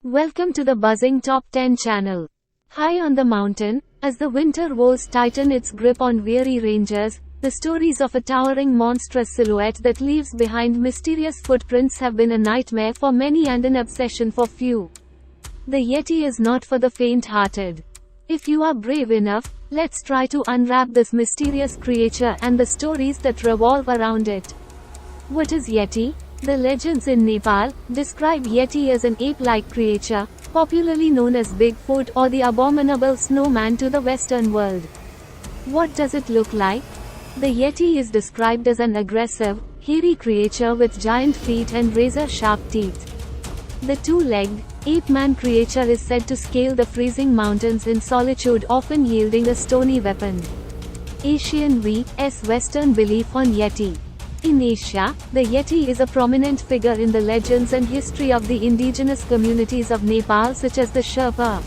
Welcome to the buzzing Top 10 channel. High on the mountain, as the winter woes tighten its grip on weary rangers, the stories of a towering monstrous silhouette that leaves behind mysterious footprints have been a nightmare for many and an obsession for few. The Yeti is not for the faint-hearted. If you are brave enough, let's try to unwrap this mysterious creature and the stories that revolve around it. What is Yeti? The legends in Nepal describe Yeti as an ape-like creature, popularly known as Bigfoot or the abominable Snowman to the Western world. What does it look like? The Yeti is described as an aggressive, hairy creature with giant feet and razor-sharp teeth. The two-legged, ape-man creature is said to scale the freezing mountains in solitude, often yielding a stony weapon. Asian vs. Western belief on Yeti. In Asia, the Yeti is a prominent figure in the legends and history of the indigenous communities of Nepal, such as the Sherpa.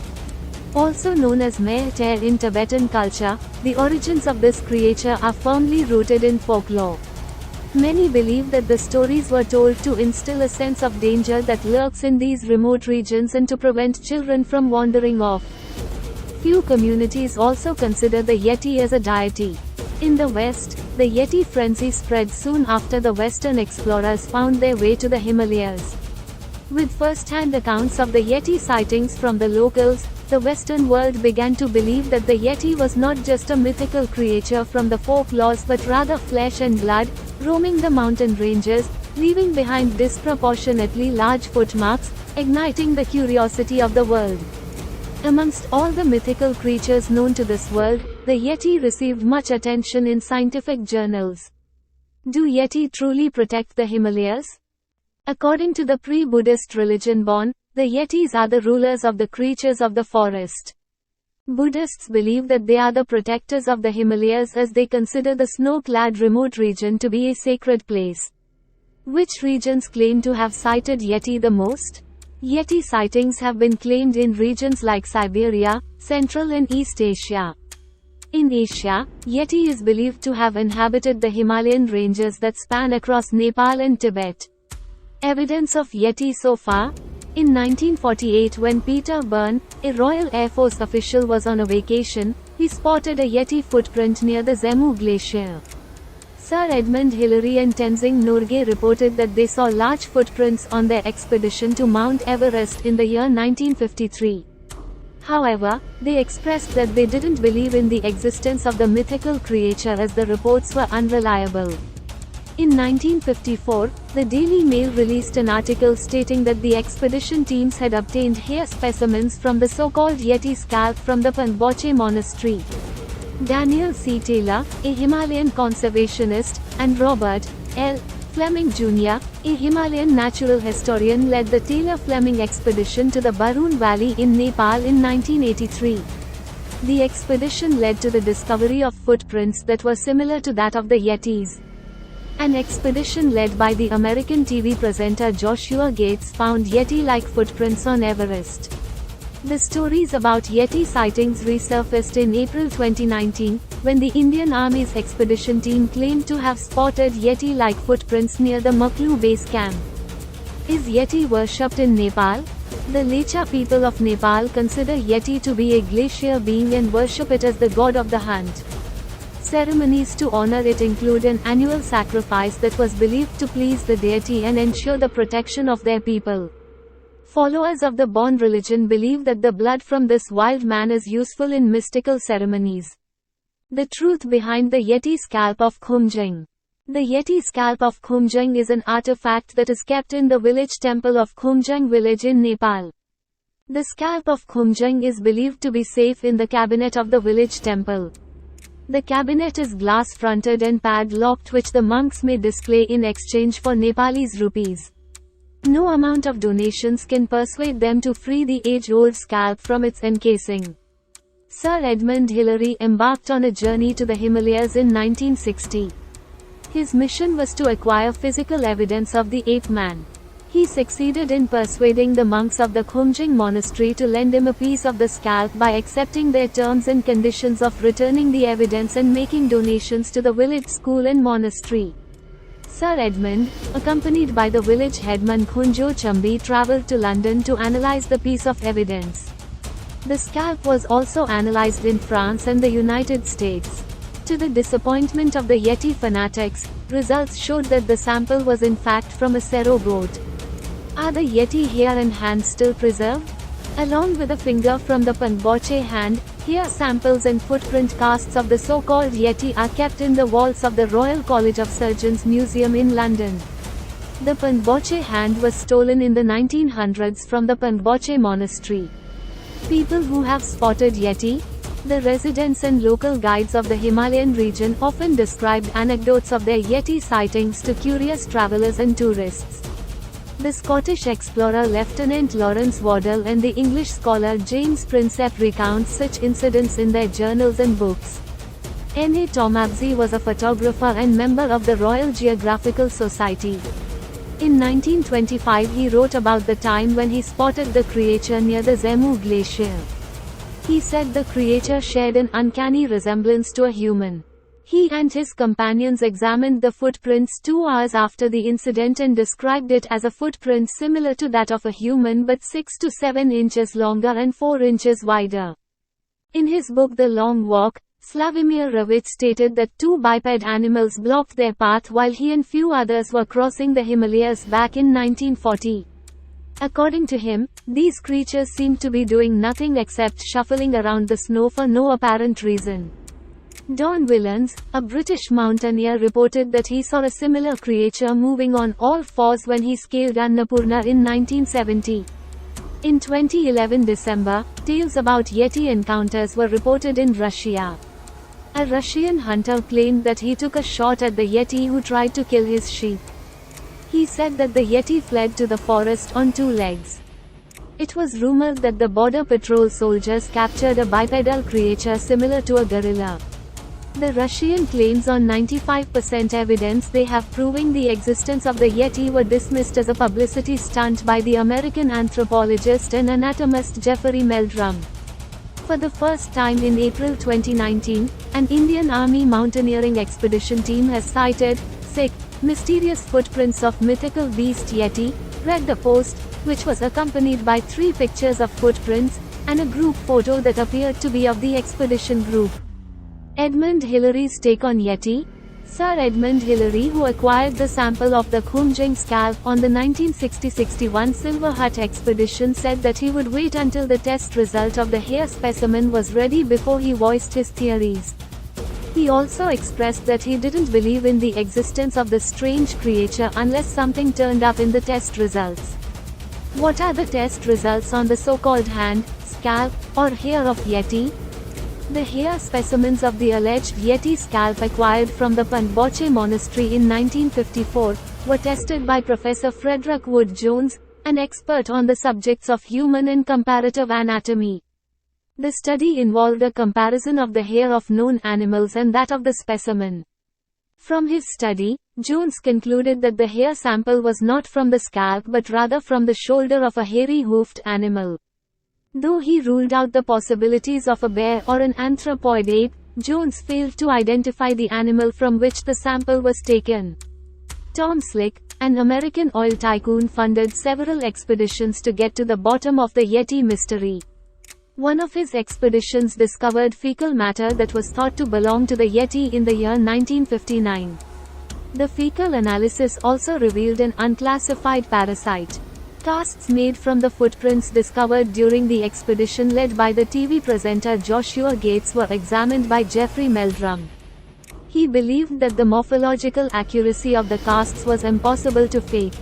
Also known as Mehteer in Tibetan culture, the origins of this creature are firmly rooted in folklore. Many believe that the stories were told to instill a sense of danger that lurks in these remote regions and to prevent children from wandering off. Few communities also consider the Yeti as a deity. In the West, the Yeti frenzy spread soon after the Western explorers found their way to the Himalayas. With first-hand accounts of the Yeti sightings from the locals, the Western world began to believe that the Yeti was not just a mythical creature from the folklores but rather flesh and blood, roaming the mountain ranges, leaving behind disproportionately large footmarks, igniting the curiosity of the world. Amongst all the mythical creatures known to this world, the Yeti received much attention in scientific journals. Do Yeti truly protect the Himalayas? According to the pre-Buddhist religion Bon, the Yetis are the rulers of the creatures of the forest. Buddhists believe that they are the protectors of the Himalayas as they consider the snow-clad remote region to be a sacred place. Which regions claim to have sighted Yeti the most? Yeti sightings have been claimed in regions like Siberia, Central and East Asia. In Asia, Yeti is believed to have inhabited the Himalayan ranges that span across Nepal and Tibet. Evidence of Yeti so far? In 1948, when Peter Byrne, a Royal Air Force official, was on a vacation, he spotted a Yeti footprint near the Zemu Glacier. Sir Edmund Hillary and Tenzing Norgay reported that they saw large footprints on their expedition to Mount Everest in the year 1953. However, they expressed that they didn't believe in the existence of the mythical creature as the reports were unreliable. In 1954, the Daily Mail released an article stating that the expedition teams had obtained hair specimens from the so-called Yeti scalp from the Panboche monastery. Daniel C. Taylor, a Himalayan conservationist, and Robert L. Fleming Jr., a Himalayan natural historian, led the Taylor-Fleming expedition to the Barun Valley in Nepal in 1983. The expedition led to the discovery of footprints that were similar to that of the Yetis. An expedition led by the American TV presenter Joshua Gates found Yeti-like footprints on Everest. The stories about Yeti sightings resurfaced in April 2019, when the Indian Army's expedition team claimed to have spotted Yeti-like footprints near the Maklu base camp. Is Yeti worshipped in Nepal? The Lecha people of Nepal consider Yeti to be a glacier being and worship it as the god of the hunt. Ceremonies to honor it include an annual sacrifice that was believed to please the deity and ensure the protection of their people. Followers of the Bon religion believe that the blood from this wild man is useful in mystical ceremonies. The truth behind the Yeti scalp of Khumjang. The Yeti scalp of Khumjang is an artifact that is kept in the village temple of Khumjang village in Nepal. The scalp of Khumjang is believed to be safe in the cabinet of the village temple. The cabinet is glass-fronted and padlocked, which the monks may display in exchange for Nepalese rupees. No amount of donations can persuade them to free the age-old scalp from its encasing. Sir Edmund Hillary embarked on a journey to the Himalayas in 1960. His mission was to acquire physical evidence of the ape-man. He succeeded in persuading the monks of the Khumjang monastery to lend him a piece of the scalp by accepting their terms and conditions of returning the evidence and making donations to the village school and monastery. Sir Edmund, accompanied by the village headman Khunjo Chambi, travelled to London to analyse the piece of evidence. The scalp was also analysed in France and the United States. To the disappointment of the Yeti fanatics, results showed that the sample was in fact from a Sero goat. Are the Yeti hair and hands still preserved? Along with a finger from the Panboche hand, hair samples and footprint casts of the so-called Yeti are kept in the vaults of the Royal College of Surgeons Museum in London. The Panboche hand was stolen in the 1900s from the Panboche monastery. People who have spotted Yeti, the residents and local guides of the Himalayan region often described anecdotes of their Yeti sightings to curious travelers and tourists. The Scottish explorer Lieutenant Lawrence Waddell and the English scholar James Prinsep recount such incidents in their journals and books. N.A. Tomabsy was a photographer and member of the Royal Geographical Society. In 1925 he wrote about the time when he spotted the creature near the Zemu Glacier. He said the creature shared an uncanny resemblance to a human. He and his companions examined the footprints 2 hours after the incident and described it as a footprint similar to that of a human but 6 to 7 inches longer and 4 inches wider. In his book The Long Walk, Slavomir Ravich stated that 2 biped animals blocked their path while he and few others were crossing the Himalayas back in 1940. According to him, these creatures seemed to be doing nothing except shuffling around the snow for no apparent reason. Don Willans, a British mountaineer, reported that he saw a similar creature moving on all fours when he scaled Annapurna in 1970. In 2011 December, tales about Yeti encounters were reported in Russia. A Russian hunter claimed that he took a shot at the Yeti who tried to kill his sheep. He said that the Yeti fled to the forest on 2 legs. It was rumored that the border patrol soldiers captured a bipedal creature similar to a gorilla. The Russian claims on 95% evidence they have proving the existence of the Yeti were dismissed as a publicity stunt by the American anthropologist and anatomist Jeffrey Meldrum. For the first time in April 2019, an Indian Army mountaineering expedition team has sighted mysterious footprints of mythical beast Yeti, read the post, which was accompanied by 3 pictures of footprints, and a group photo that appeared to be of the expedition group. Edmund Hillary's take on Yeti. Sir Edmund Hillary, who acquired the sample of the Khumjung scalp on the 1960-61 Silver Hut expedition, said that he would wait until the test result of the hair specimen was ready before he voiced his theories. He also expressed that he didn't believe in the existence of the strange creature unless something turned up in the test results. What are the test results on the so-called hand, scalp, or hair of Yeti? The hair specimens of the alleged Yeti scalp acquired from the Panboche monastery in 1954 were tested by Professor Frederick Wood Jones, an expert on the subjects of human and comparative anatomy. The study involved a comparison of the hair of known animals and that of the specimen. From his study, Jones concluded that the hair sample was not from the scalp but rather from the shoulder of a hairy-hoofed animal. Though he ruled out the possibilities of a bear or an anthropoid ape, Jones failed to identify the animal from which the sample was taken. Tom Slick, an American oil tycoon, funded several expeditions to get to the bottom of the Yeti mystery. One of his expeditions discovered fecal matter that was thought to belong to the Yeti in the year 1959. The fecal analysis also revealed an unclassified parasite. Casts made from the footprints discovered during the expedition led by the TV presenter Joshua Gates were examined by Jeffrey Meldrum. He believed that the morphological accuracy of the casts was impossible to fake.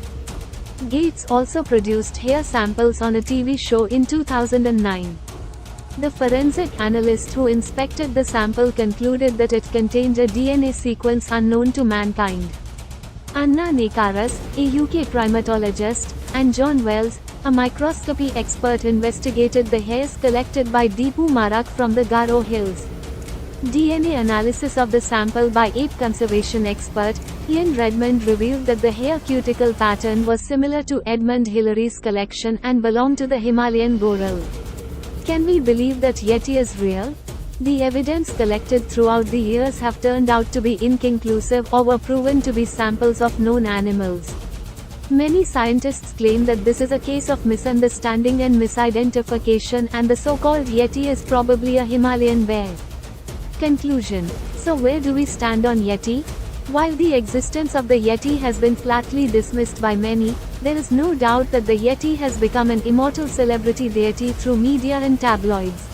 Gates also produced hair samples on a TV show in 2009. The forensic analyst who inspected the sample concluded that it contained a DNA sequence unknown to mankind. Anna Nekaras, a UK primatologist, and John Wells, a microscopy expert, investigated the hairs collected by Deepu Marak from the Garo Hills. DNA analysis of the sample by ape conservation expert, Ian Redmond, revealed that the hair cuticle pattern was similar to Edmund Hillary's collection and belonged to the Himalayan goral. Can we believe that Yeti is real? The evidence collected throughout the years have turned out to be inconclusive or were proven to be samples of known animals. Many scientists claim that this is a case of misunderstanding and misidentification, and the so-called Yeti is probably a Himalayan bear. Conclusion. So where do we stand on Yeti? While the existence of the Yeti has been flatly dismissed by many, there is no doubt that the Yeti has become an immortal celebrity deity through media and tabloids.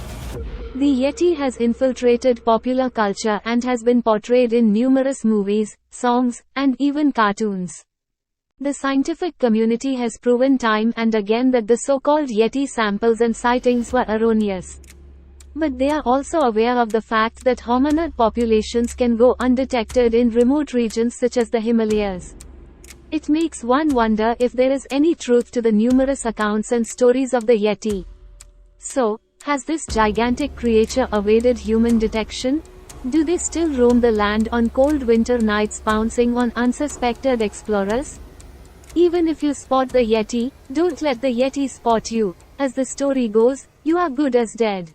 The Yeti has infiltrated popular culture and has been portrayed in numerous movies, songs, and even cartoons. The scientific community has proven time and again that the so-called Yeti samples and sightings were erroneous. But they are also aware of the fact that hominid populations can go undetected in remote regions such as the Himalayas. It makes one wonder if there is any truth to the numerous accounts and stories of the Yeti. So, has this gigantic creature evaded human detection? Do they still roam the land on cold winter nights, pouncing on unsuspected explorers? Even if you spot the Yeti, don't let the Yeti spot you. As the story goes, you are good as dead.